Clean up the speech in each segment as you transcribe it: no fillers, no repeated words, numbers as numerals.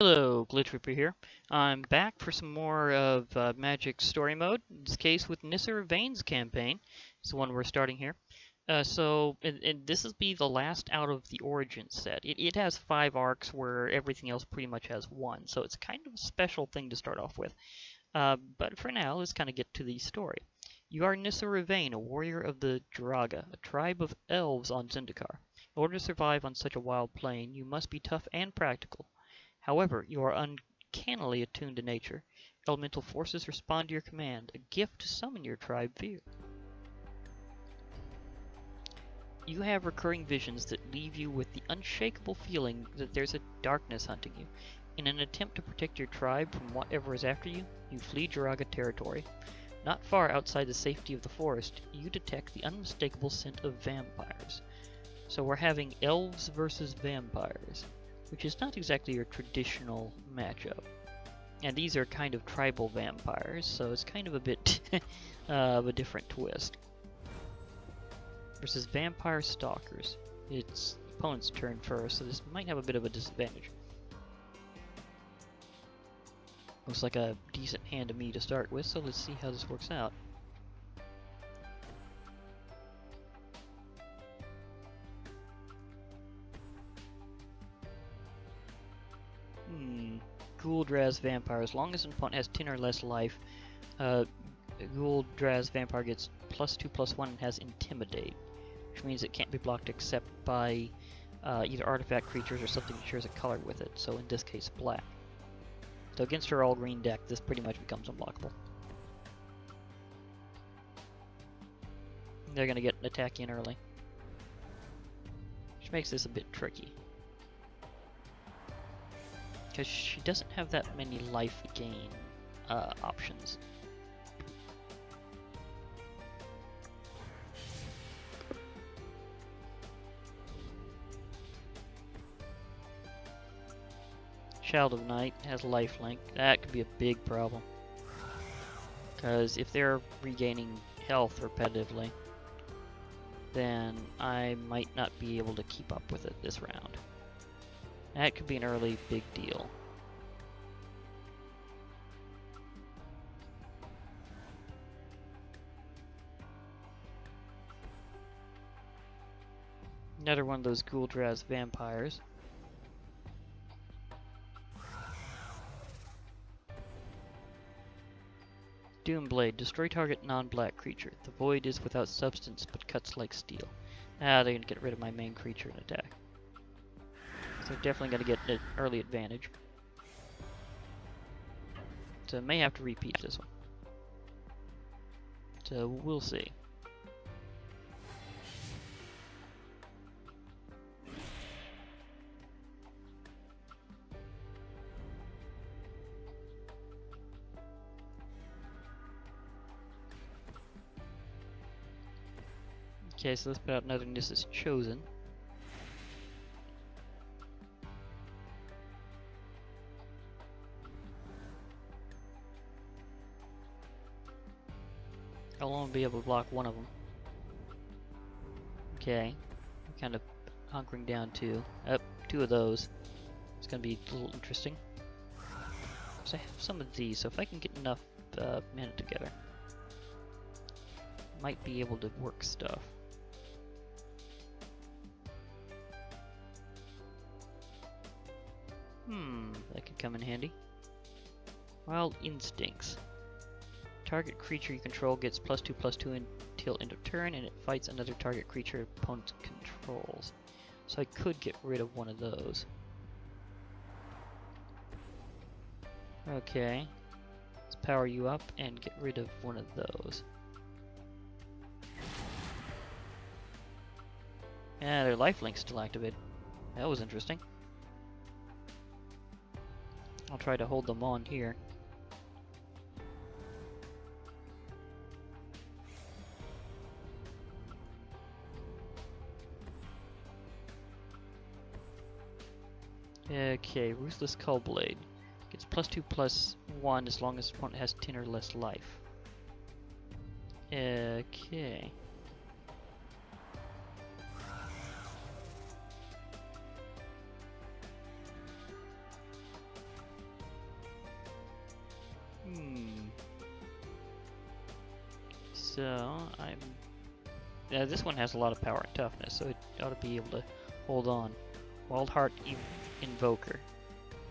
Hello, Glitch Reaper here. I'm back for some more of Magic Story Mode. In this case with Nissa Vane's campaign. It's the one we're starting here. And this will be the last out of the Origin set. It has 5 arcs where everything else pretty much has 1, so it's kind of a special thing to start off with. But for now, let's kind of get to the story. You are Nissa Vane, a warrior of the Draga, a tribe of elves on Zendikar. In order to survive on such a wild plain, you must be tough and practical. However, you are uncannily attuned to nature. Elemental forces respond to your command, a gift to summon your tribe fear. You have recurring visions that leave you with the unshakable feeling that there's a darkness hunting you. In an attempt to protect your tribe from whatever is after you, you flee Jiraga territory. Not far outside the safety of the forest, you detect the unmistakable scent of vampires. So we're having elves versus vampires, which is not exactly your traditional matchup. And these are kind of tribal vampires, so it's kind of a bit of a different twist. Versus vampire stalkers. It's the opponent's turn first, so this might have a bit of a disadvantage. Looks like a decent hand to me to start with, so let's see how this works out. Ghoul-Draz Vampire. As long as an opponent has 10 or less life, Ghoul-Draz Vampire gets +2/+1 and has Intimidate, which means it can't be blocked except by either artifact creatures or something that shares a color with it, so in this case black. So against her all-green deck, this pretty much becomes unblockable. They're going to get an attack in early, which makes this a bit tricky. Because she doesn't have that many life gain options. Child of Night has lifelink. That could be a big problem. Because if they're regaining health repetitively, then I might not be able to keep up with it this round. That could be an early big deal. Another one of those Ghoul-Draz vampires. Doomblade. Destroy target non-black creature. The void is without substance but cuts like steel. They're gonna get rid of my main creature and attack. So definitely going to get an early advantage. So may have to repeat this one. So we'll see. Okay, so let's put out another Nissa's Chosen. I'll only be able to block one of them. Okay, I'm kind of hunkering down two. Two of those. It's gonna be a little interesting. So I have some of these, so if I can get enough mana together, might be able to work stuff. That could come in handy. Wild Instincts. Target creature you control gets +2/+2 until end of turn, and it fights another target creature opponent controls. So I could get rid of one of those. Okay. Let's power you up and get rid of one of those. Yeah, their lifelink's still activated. That was interesting. I'll try to hold them on here. Okay, Ruthless Cullblade. Gets +2/+1 as long as the opponent has 10 or less life. Okay. So I'm. Yeah, this one has a lot of power and toughness, so it ought to be able to hold on. Wild Heart Invoker.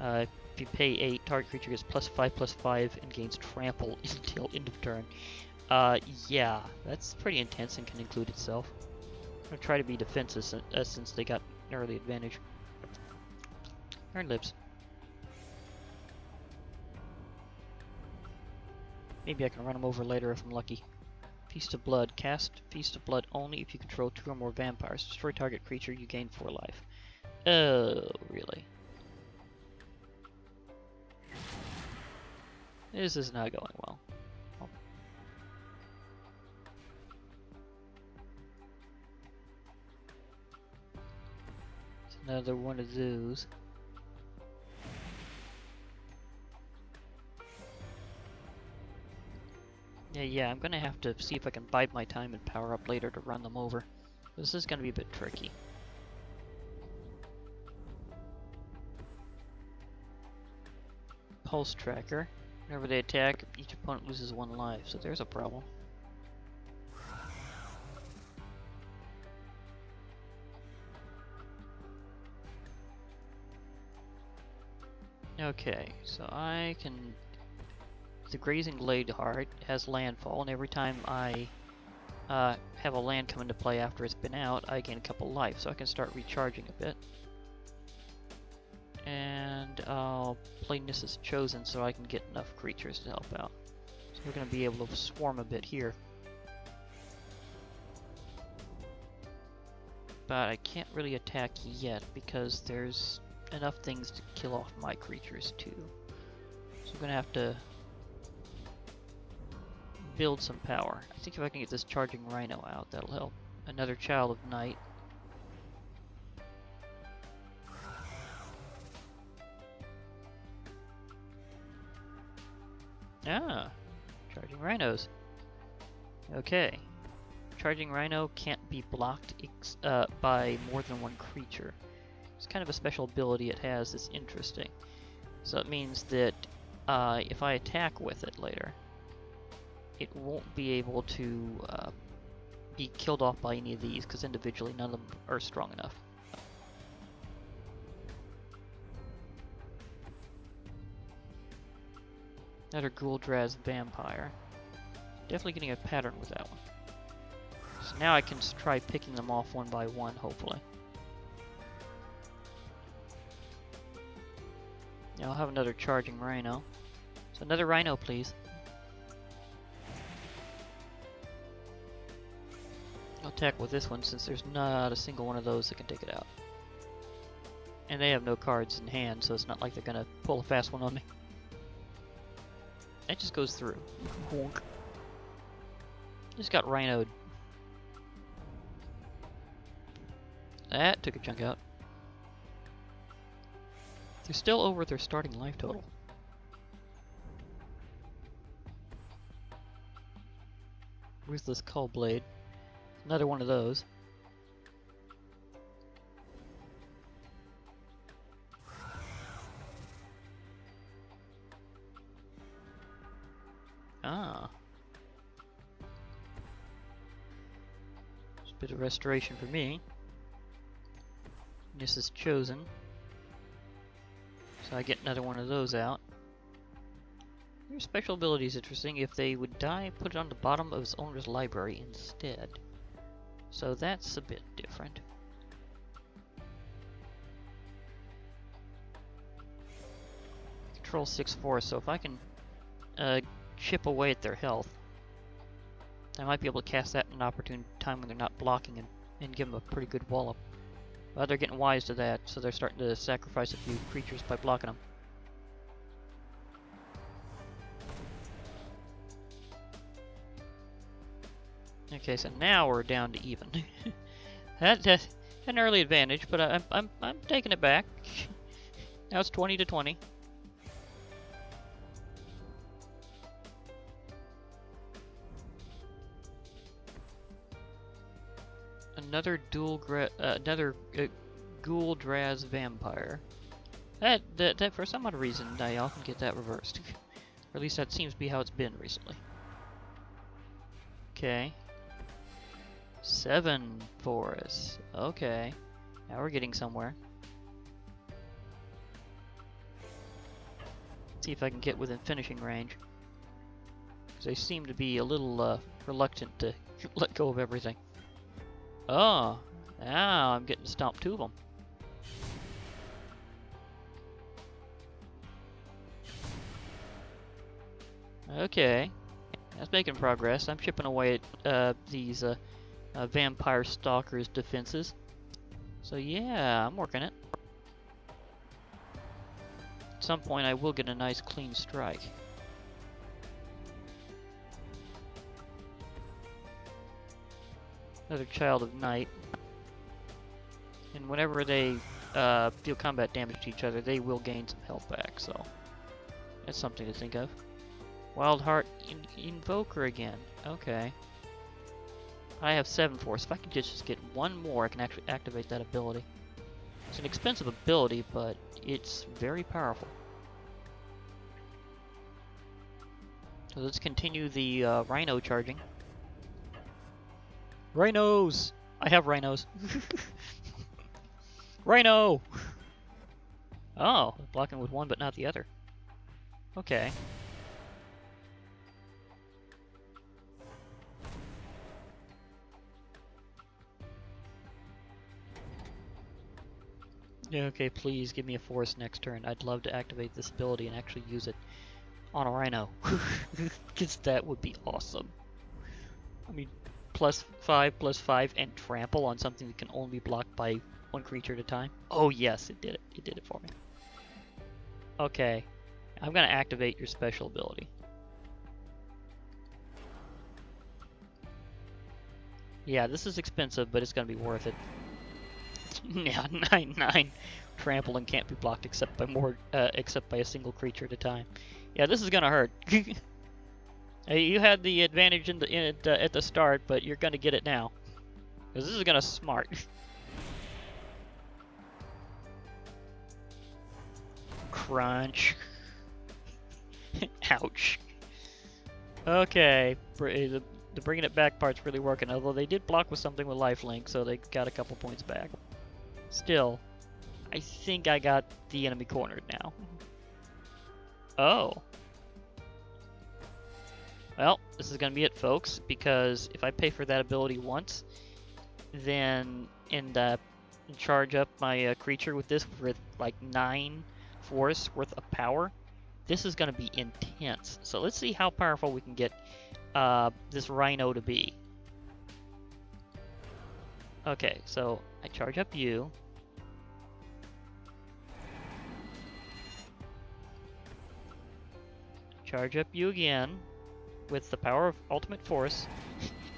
If you pay 8, target creature gets +5/+5 and gains trample until end of turn. Yeah, that's pretty intense and can include itself. I'm gonna try to be defensive since they got an early advantage. Earn lives. Maybe I can run them over later if I'm lucky. Feast of Blood. Cast Feast of Blood only if you control 2 or more vampires. Destroy target creature, you gain 4 life. Oh, really? This is not going well. Oh. It's another one of those. Yeah, I'm gonna have to see if I can bide my time and power up later to run them over. This is gonna be a bit tricky. Pulse Tracker. Whenever they attack, each opponent loses 1 life, so there's a problem. Okay, so I can... The Grazing Glade Heart has landfall, and every time I have a land come into play after it's been out, I gain a couple life, so I can start recharging a bit. And I'll play Nissa's Chosen so I can get enough creatures to help out. So we're going to be able to swarm a bit here. But I can't really attack yet because there's enough things to kill off my creatures too. So I'm going to have to build some power. I think if I can get this Charging Rhino out, that'll help. Another Child of Night. Ah, Charging Rhinos. Okay. Charging Rhino can't be blocked by more than 1 creature. It's kind of a special ability it has that's interesting. So it means that if I attack with it later, it won't be able to be killed off by any of these, because individually none of them are strong enough. Another Ghoul-Draz Vampire. Definitely getting a pattern with that one. So now I can try picking them off one by one, hopefully. Now I'll have another Charging Rhino. So another Rhino, please. I'll attack with this one since there's not a single one of those that can take it out. And they have no cards in hand, so it's not like they're gonna pull a fast one on me. That just goes through. Bonk. Just got rhinoed. That took a chunk out. They're still over their starting life total. Ruthless Cullblade. Another one of those. Ah. Just a bit of restoration for me. Nissa's Chosen. So I get another one of those out. Your special ability is interesting. If they would die, put it on the bottom of his owner's library instead. So that's a bit different. Control 6/4, so if I can chip away at their health, I might be able to cast that in an opportune time when they're not blocking and give them a pretty good wallop. But they're getting wise to that, so they're starting to sacrifice a few creatures by blocking them. Okay, so now we're down to even. That's an early advantage, but I'm taking it back. Now it's 20-20. Another Ghoul-Draz Vampire. That for some odd reason I often get that reversed, or at least that seems to be how it's been recently. Okay. 7 forests. Okay. Now we're getting somewhere. See if I can get within finishing range. Because they seem to be a little reluctant to let go of everything. Oh, now I'm getting to stomp 2 of them. Okay, that's making progress. I'm chipping away at these vampire stalkers' defenses. So yeah, I'm working it. At some point I will get a nice clean strike. Another child of night. And whenever they deal combat damage to each other, they will gain some health back, so that's something to think of. Wild Heart Invoker again. Okay. I have 7 force. If I can just get 1 more, I can actually activate that ability. It's an expensive ability, but it's very powerful. So let's continue the rhino charging. Rhinos! I have rhinos. Rhino! Oh, blocking with 1 but not the other. Okay. Yeah, okay, please give me a forest next turn. I'd love to activate this ability and actually use it on a rhino. Because that would be awesome. I mean, +5/+5 and trample on something that can only be blocked by 1 creature at a time. Oh yes, it did it. It did it for me. Okay, I'm gonna activate your special ability. Yeah, this is expensive, but it's gonna be worth it. Yeah, 9/9. Trample and can't be blocked except by a single creature at a time. Yeah, this is gonna hurt. You had the advantage at the start, but you're gonna get it now. Because this is gonna smart. Crunch. Ouch. Okay, the bringing it back part's really working, although they did block with something with lifelink, so they got a couple points back. Still, I think I got the enemy cornered now. Oh. Well, this is going to be it, folks, because if I pay for that ability once, then and charge up my creature with this with like 9 force worth of power, this is going to be intense. So let's see how powerful we can get this rhino to be. Okay, so I charge up you. Charge up you again with the power of ultimate force.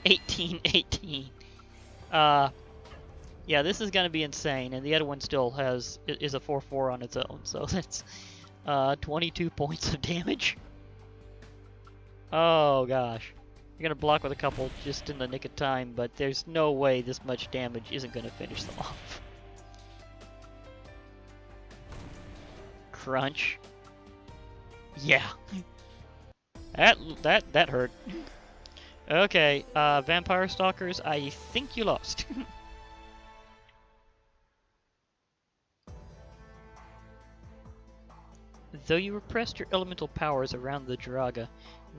18/18. Yeah, this is gonna be insane, and the other one still is a 4/4 on its own, so that's 22 points of damage. Oh gosh. You're gonna block with a couple just in the nick of time, but there's no way this much damage isn't gonna finish them off. Crunch. Yeah. That hurt. Okay, Vampire Stalkers, I think you lost. Though you repressed your elemental powers around the Jiraga,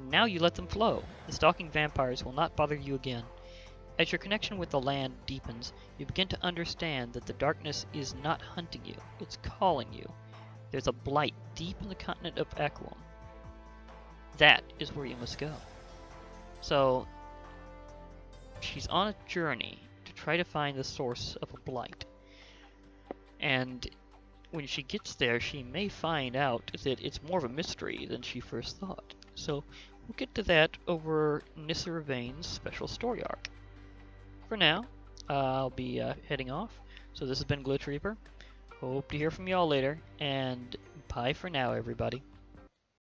now you let them flow. The stalking vampires will not bother you again. As your connection with the land deepens, you begin to understand that the darkness is not hunting you, it's calling you. There's a blight deep in the continent of Aquilum. That is where you must go. So, she's on a journey to try to find the source of a blight. And when she gets there, she may find out that it's more of a mystery than she first thought. So, we'll get to that over Nissa Vane's special story arc. For now, I'll be heading off. So this has been Glitch Reaper. Hope to hear from y'all later, and bye for now, everybody.